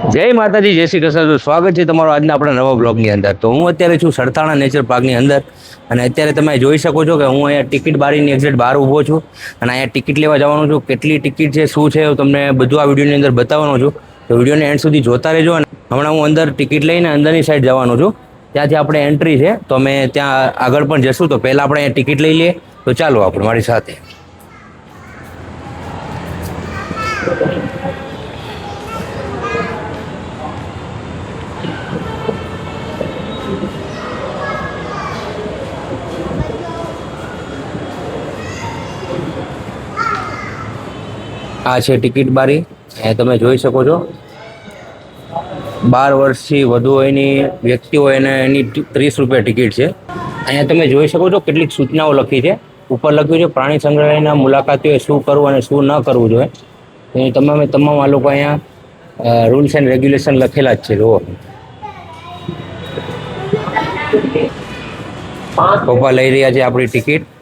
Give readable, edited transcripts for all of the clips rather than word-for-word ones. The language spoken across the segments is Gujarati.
જય માતાજી, જય શ્રી કૃષ્ણ. સ્વાગત છે તમારો આજના આપણા નવા બ્લોગની અંદર. તો હું અત્યારે છું સરથાણા નેચર પાર્કની અંદર અને અત્યારે તમે જોઈ શકો છો કે હું અહીંયા ટિકિટ બારીની એક્ઝેક્ટ બહાર ઊભો છું અને અહીંયા ટિકિટ લેવા જવાનું છું. કેટલી ટિકિટ છે, શું છે, તમને બધું આ વિડીયોની અંદર બતાવવાનો છું. તો વિડીયોને એન્ડ સુધી જોતા રહેજો. અને હમણાં હું અંદર ટિકિટ લઈને અંદરની સાઈડ જવાનો છું. ત્યાંથી આપણે એન્ટ્રી છે, તો અમે ત્યાં આગળ પણ જશું. તો પહેલાં આપણે અહીંયા ટિકિટ લઈ લઈએ. તો ચાલો આપણે મારી સાથે. આ છે ટિકિટ બારી. એ તમે જોઈ શકો છો. 12 વર્ષથી વધુ એની વ્યક્તિ હોય એને એની 30 રૂપિયા ટિકિટ છે. અહીંયા તમે જોઈ શકો છો કેટલીક સૂચનાઓ લખી છે. ઉપર લખ્યું છે પ્રાણી સંગ્રહાલયના મુલાકાતીઓએ શું કરવું અને શું ન કરવું જોઈએ. એ તમામ આ લોકો અહીંયા રૂલ્સ એન્ડ રેગ્યુલેશન લખેલા જ છે. જુઓ, પપ્પા લઈ રહ્યા છે આપણી ટિકિટ.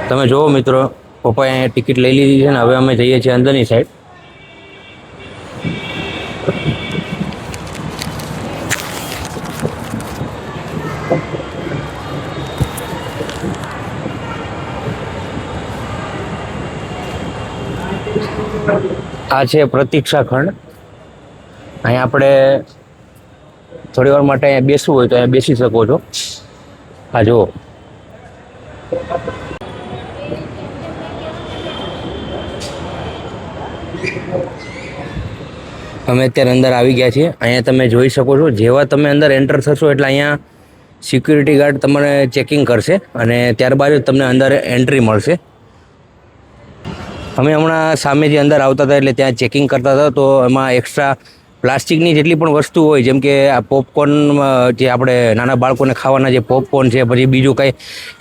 તમે જુઓ મિત્રો, પપ્પાએ અહીંયા ટિકિટ લઈ લીધી છે ને હવે અમે જઈએ છીએ અંદરની સાઈડ. આ છે પ્રતીક્ષા ખંડ. અહીંયા આપણે થોડી વાર માટે અહીંયા બેસવું હોય તો અહીંયા બેસી શકો છો. આ જુઓ, અમે અત્યારે અંદર આવી ગયા છીએ. અહીંયા તમે જોઈ શકો છો, જેવા તમે અંદર એન્ટર થશો એટલે અહીંયા સિક્યુરિટી ગાર્ડ તમને ચેકિંગ કરશે અને ત્યારબાદ જ તમને અંદર એન્ટ્રી મળશે. અમે હમણાં સામે જે અંદર આવતા હતા એટલે ત્યાં ચેકિંગ કરતા હતા, તો એમાં એક્સ્ટ્રા પ્લાસ્ટિકની જેટલી પણ વસ્તુ હોય, જેમ કે આ પોપકોર્ન, જે આપણે નાના બાળકોને ખાવાના જે પોપકોર્ન છે, પછી બીજું કંઈ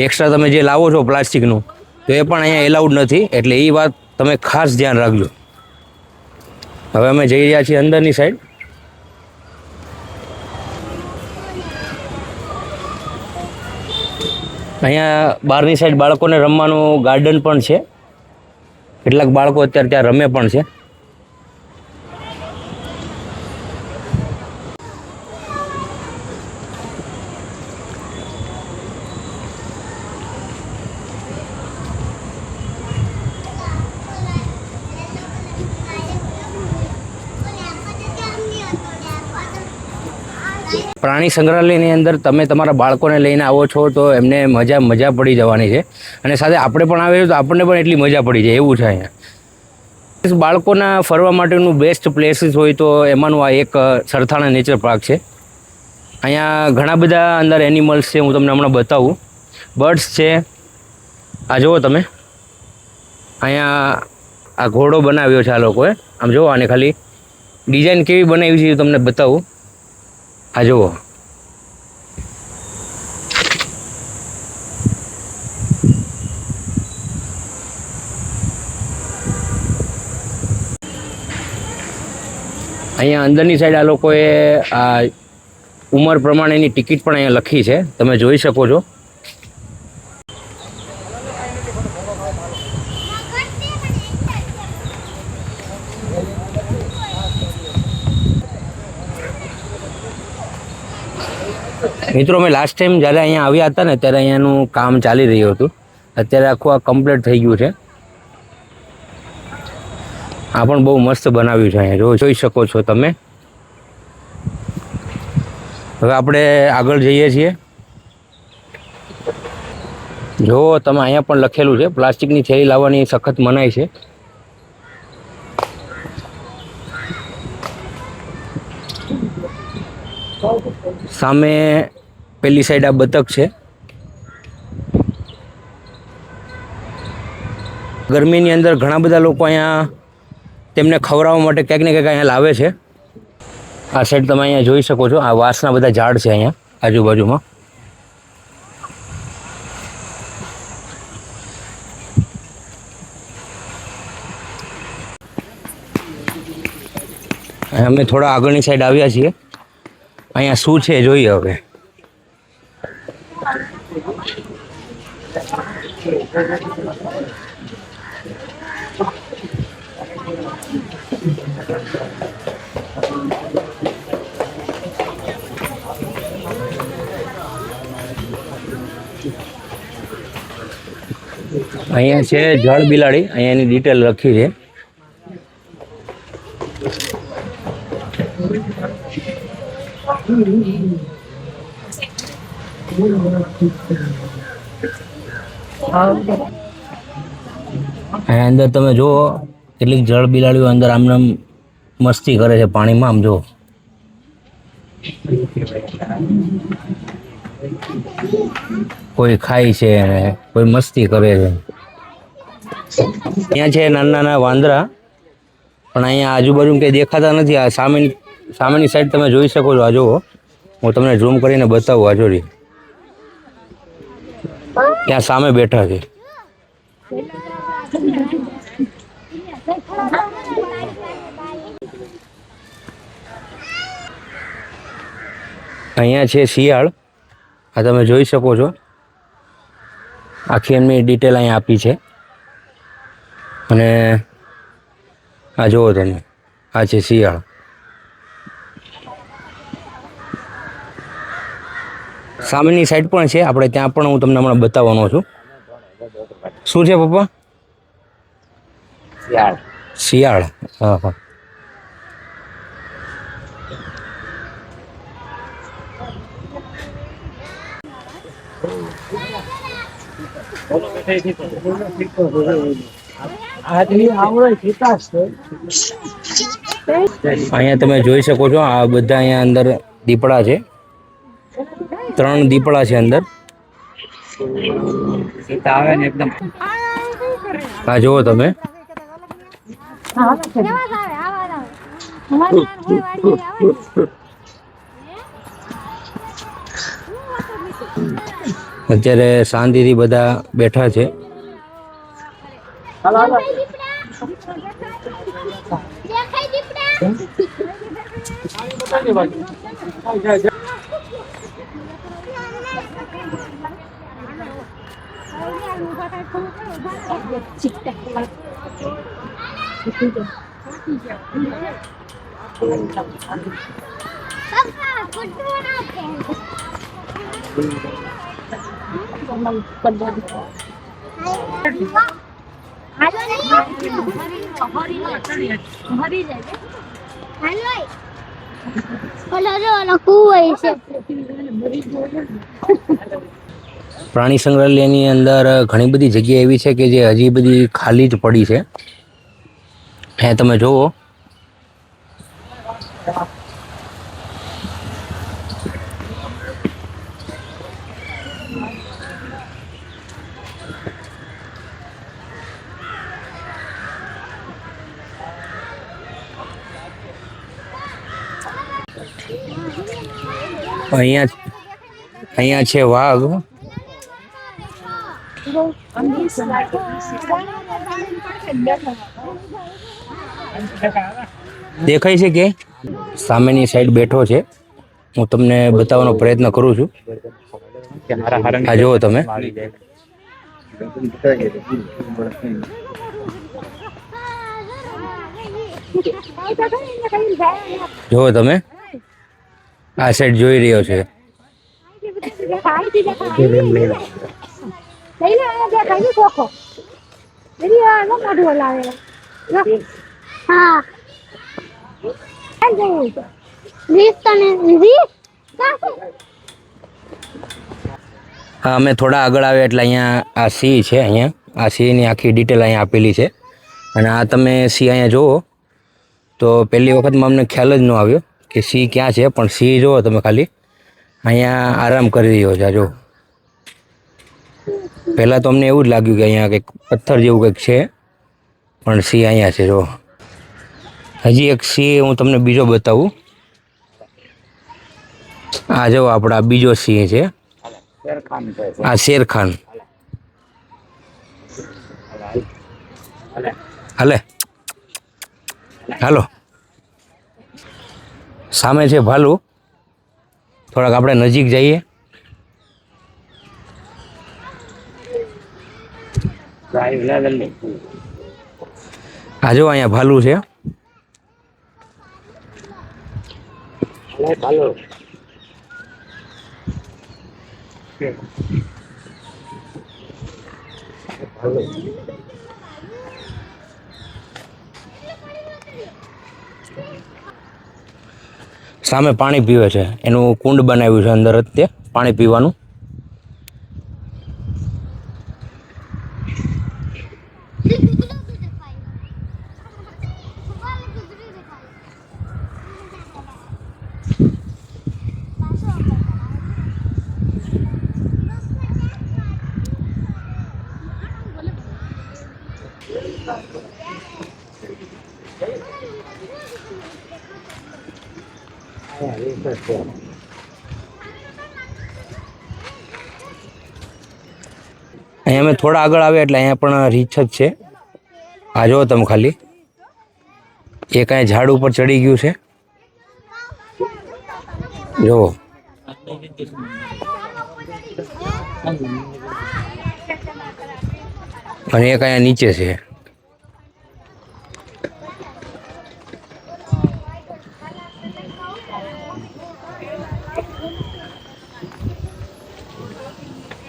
એક્સ્ટ્રા તમે જે લાવો છો પ્લાસ્ટિકનું, તો એ પણ અહીંયા એલાઉડ નથી. એટલે એ વાત તમે ખાસ ધ્યાન રાખજો. હવે અમે જઈ રહ્યા છીએ અંદરની સાઈડ. અહીંયા બહારની સાઈડ બાળકોને રમવાનું ગાર્ડન પણ છે. કેટલાક બાળકો અત્યારે ત્યાં રમે પણ છે. પ્રાણી સંગ્રહાલયની અંદર તમે તમારા બાળકોને લઈને આવો છો તો એમને મજા પડી જવાની છે. અને સાથે આપણે પણ આવીએ તો આપણને પણ એટલી મજા પડી જાય એવું છે. અહીંયા બાળકોના ફરવા માટેનું બેસ્ટ પ્લેસીસ હોય તો એમાંનું આ એક સરથાણા નેચર પાર્ક છે. અહીંયા ઘણા બધા અંદર એનિમલ્સ છે, હું તમને હમણાં બતાવું. બર્ડ્સ છે, આ જુઓ તમે. અહીંયા આ ઘોડો બનાવ્યો છે આ લોકોએ. આમ જુઓ, આને ખાલી ડિઝાઇન કેવી બનાવી છે તમને બતાવું. આ જુઓ, અહીંયા અંદરની સાઈડ આ લોકોએ આ ઉંમર પ્રમાણેની ટિકિટ પણ અહીંયા લખી છે, તમે જોઈ શકો છો. મિત્રો, અમે લાસ્ટ ટાઈમ જ્યારે અહીંયા આવ્યા હતા ને ત્યારે અહીંયાનું કામ ચાલી રહ્યું હતું. અત્યારે આખું આ કમ્પ્લીટ થઈ ગયું છે. આ પણ બહુ મસ્ત બનાવ્યું છે. અહીંયા જોઈ શકો છો તમે. હવે આપણે આગળ જઈએ છીએ. જો તમે, અહીંયા પણ લખેલું છે પ્લાસ્ટિકની થેલી લાવવાની સખત મનાઈ છે. સામે પેલી સાઈડ આ બતક છે. ગરમીની અંદર ઘણા બધા લોકો અહીંયા તેમને ખવડાવવા માટે ક્યાંક ને ક્યાંક અહીંયા લાવે છે. આ સાઈડ તમે અહીંયા જોઈ શકો છો, આ વાંસના બધા ઝાડ છે અહીંયા આજુબાજુમાં. અમે થોડા આગળની સાઈડ આવ્યા છીએ. અહીંયા શું છે જોઈએ હવે. અહીંયા છે જળ બિલાડી, અહીંયા એની ડિટેલ લખી છે. અહીંયા અંદર તમે જુઓ કેટલીક જળ બિલાડીઓ અંદર આમને આમ મસ્તી કરે છે પાણીમાં. આમ જુઓ, કોઈ ખાય છે અને કોઈ મસ્તી કરે છે. અહીંયા છે નાના નાના વાંદરા, પણ અહીંયા આજુબાજુ કંઈ દેખાતા નથી. આ સામેની સાઈડ તમે જોઈ શકો છો. આ જુઓ, હું તમને ઝૂમ કરીને બતાવું. આ જોડી ત્યાં સામે બેઠા છે. અહીંયા છે શિયાળ. આ તમે જોઈ શકો છો. આખી એમની ડિટેલ અહીંયા આપી છે. અને આ જુઓ તમે, આ છે શિયાળ. સામેની સાઈડ પણ છે આપણે, ત્યાં પણ હું તમને હમણાં બતાવવાનો છું. શું છે પપ્પા? શિયાળ. શિયાળ, હા હા. અહીંયા તમે જોઈ શકો છો, આ બધા અહીંયા અંદર દીપડા છે. 3 દીપડા છે અંદર. હા જુઓ તમે. અત્યારે શાંતિથી બધા બેઠા છે. પ્રાણી સંગ્રહાલયની અંદર ઘણી બધી જગ્યા એવી છે કે જે હજી બધી ખાલી જ પડી છે. હે તમે જુઓ, અહીંયા છે વાઘ. દેખાય છે કે સામેની સાઈડ બેઠો છે. હું તમને બતાવવાનો પ્રયત્ન કરું છું. આ જુઓ તમે. જુઓ તમે, આ સાઈડ જોઈ રહ્યો છે. હા, અમે થોડા આગળ આવ્યા એટલે અહીંયા આ સિંહ છે. અહીંયા આ સિંહની આખી ડિટેલ અહીંયા આપેલી છે. અને આ તમે સિંહ અહીંયા જુઓ તો પહેલી વખતમાં અમને ખ્યાલ જ ન આવ્યો કે સિંહ ક્યાં છે, પણ સિંહ જુઓ તમે ખાલી અહીંયા આરામ કરી રહ્યો છે. જો પહેલાં તો અમને એવું જ લાગ્યું કે અહીંયા કંઈક પથ્થર જેવું કંઈક છે, પણ સિંહ અહીંયા છે. જો હજી એક સિંહ હું તમને બીજો બતાવું. આ જો આપણા બીજો સિંહ છે, આ શેરખાન. હાલે હાલો. સામે છે ભાલુ. થોડાક આપણે નજીક જઈએ. આ જો અહીંયા ભાલુ છે. સામે પાણી પીવે છે, એનું કુંડ બનાવ્યું છે અંદર જ તે પાણી પીવાનું. અહીંયા અમે થોડા આગળ આવ્યા એટલે અહીંયા પણ રીંછ જ છે. આ જુઓ તમે ખાલી, એક અહીંયા ઝાડ ઉપર ચડી ગયું છે, જુઓ. અને એક અહીંયા નીચે છે.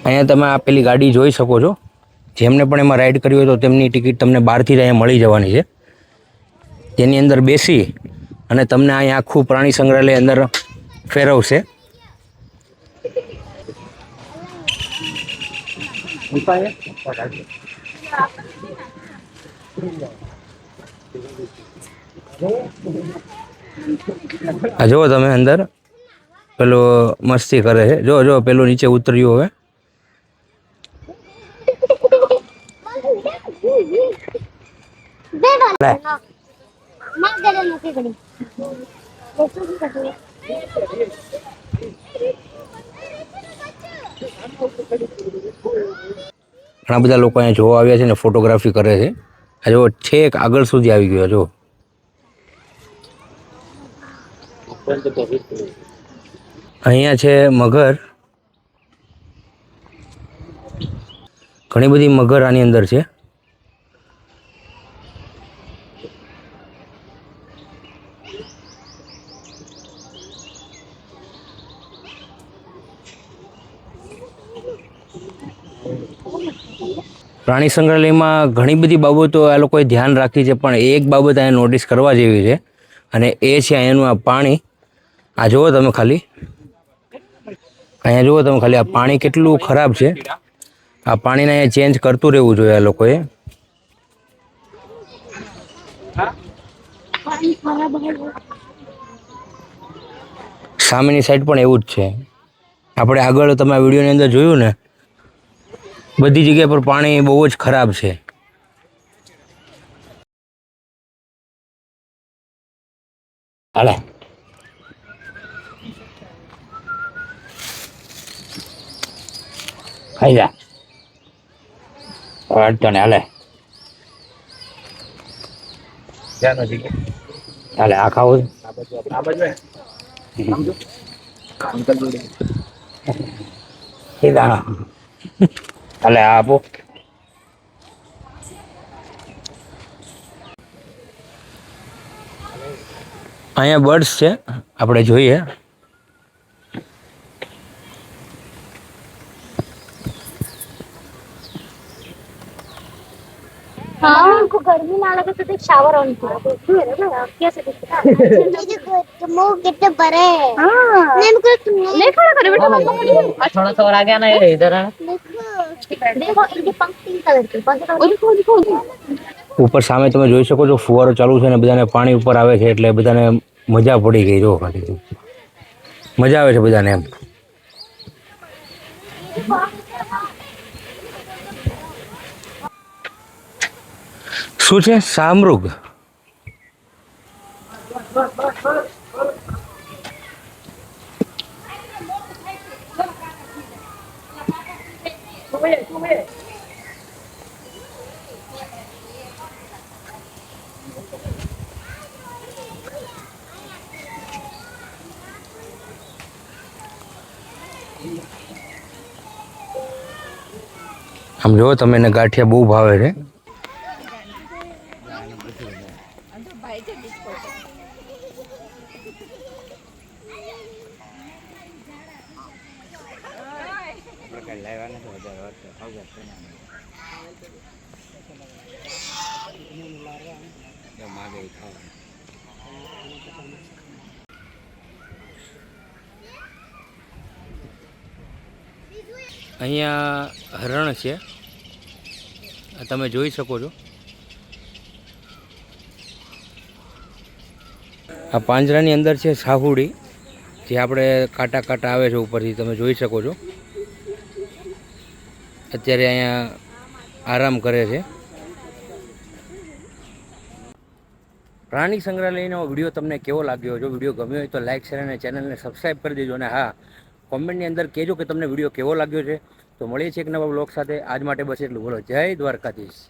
અહીંયા તમે આ પેલી ગાડી જોઈ શકો છો. જેમને પણ એમાં રાઈડ કરવી હોય તો તેમની ટિકિટ તમને બહારથી જ અહીંયા મળી જવાની છે. તેની અંદર બેસી અને તમને અહીંયા આખું પ્રાણી સંગ્રહાલય અંદર ફેરવશે. આ જુઓ તમે અંદર પેલો મસ્તી કરે છે. જો જો પેલું નીચે ઉતર્યું હવે. ઘણા બધા લોકો અહીંયા જોવા આવ્યા છે ને ફોટોગ્રાફી કરે છે. આ જો છેક આગળ સુધી આવી ગયો. જો અહીંયા છે મગર. ઘણી બધી મગર આની અંદર છે. પ્રાણી સંગ્રહાલયમાં ઘણી બધી બાબતો આ લોકોએ ધ્યાન રાખી છે, પણ એક બાબત અહીંયા નોટિસ કરવા જેવી છે અને એ છે અહીંયાનું આ પાણી. આ જુઓ તમે ખાલી, અહીંયા જુઓ તમે ખાલી, આ પાણી કેટલું ખરાબ છે. આ પાણીને અહીંયા ચેન્જ કરતું રહેવું જોઈએ આ લોકોએ. સામેની સાઈડ પણ એવું જ છે. આપણે આગળ તમે આ વિડીયોની અંદર જોયું ને, બધી જગ્યા પર પાણી બહુ જ ખરાબ છે. હાલે ખાઈ જા અડતો ને. હાલે હાલે આ ખાવું સીધા. હાલે આ આપો. અહીંયા બર્ડ્સ છે, આપણે જોઈએ. हाँ उनको गर्मी ना लगे तो शावर ऑन किया तो कैसे दिखता है वो कितने बड़े हां इनको ले खड़ा करे बेटा मम्मा को थोड़ा सा और आ गया ना ये इधर देखो इनके पंख पिंक कलर के देखो ઉપર સામે તમે જોઈ શકો છો ફુવારો ચાલુ છે ને બધાને પાણી ઉપર આવે છે એટલે બધાને મજા પડી ગઈ. જો ખાલી મજા આવે છે બધાને એમ. શું છે? શાહમૃગ. આમ જો તમે એને ગાંઠિયા બહુ ભાવે છે. અહીંયા હરણ છે, તમે જોઈ શકો છો. આ પાંજરાની અંદર છે સાહુડી, જે આપણે કાંટા કાંટા આવે છે ઉપરથી, તમે જોઈ શકો છો. અત્યારે અહીંયા આરામ કરે છે. પ્રાણી સંગ્રહાલયનો વિડીયો તમને કેવો લાગ્યો? જો વિડીયો ગમ્યો હોય તો લાઇક શેર અને ચેનલને સબસ્ક્રાઈબ કરી દેજો. અને હા, કોમેન્ટની અંદર કહેજો કે તમને વિડીયો કેવો લાગ્યો છે. તો મળીએ છીએ એક નવા બ્લોગ સાથે. આજ માટે બસ એટલું. બોલો જય દ્વારકાધીશ.